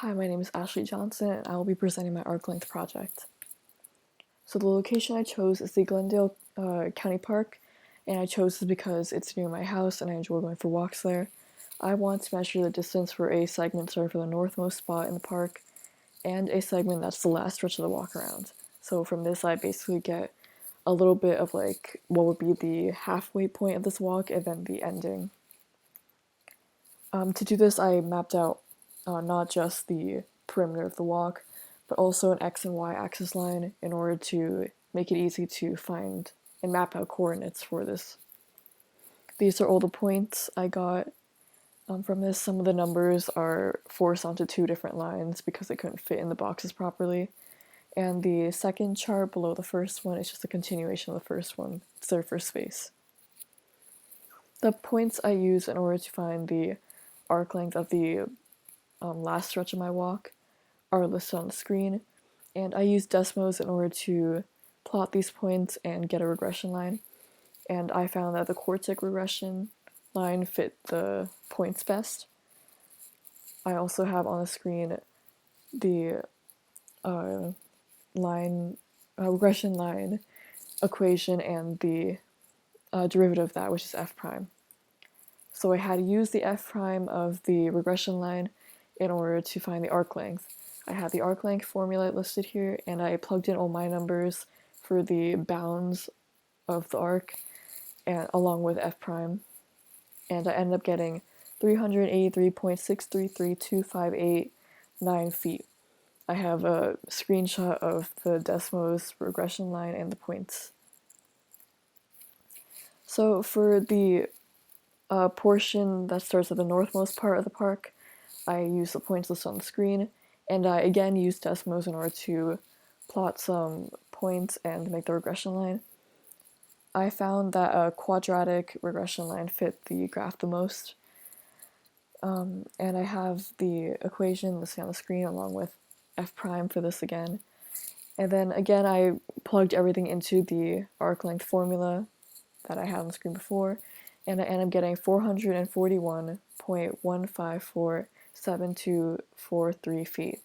Hi, my name is Ashley Johnson, and I will be presenting my arc length project. So the location I chose is the Glendale County Park, and I chose this because it's near my house and I enjoy going for walks there. I want to measure the distance for a segment starting from the northmost spot in the park and a segment that's the last stretch of the walk around. So from this I basically get a little bit of like what would be the halfway point of this walk and then the ending. To do this, I mapped out not just the perimeter of the walk, but also an x and y axis line in order to make it easy to find and map out coordinates for this. These are all the points I got from this. Some of the numbers are forced onto two different lines because they couldn't fit in the boxes properly. And the second chart below the first one is just a continuation of the first one. It's their first space. The points I use in order to find the arc length of the last stretch of my walk are listed on the screen, and I use Desmos in order to plot these points and get a regression line, and I found that the quartic regression line fit the points best. I also have on the screen the regression line equation and the derivative of that, which is f prime. So I had to use the f prime of the regression line in order to find the arc length. I had the arc length formula listed here, and I plugged in all my numbers for the bounds of the arc, and along with f prime, and I ended up getting 383.633258.9 feet. I have a screenshot of the Desmos regression line and the points. So for the portion that starts at the northmost part of the park, I use the points listed on the screen, and I again use Desmos in order to plot some points and make the regression line. I found that a quadratic regression line fit the graph the most, and I have the equation listed on the screen along with f prime for this again. And then again, I plugged everything into the arc length formula that I had on the screen before, and I end up getting 441.1547243 feet.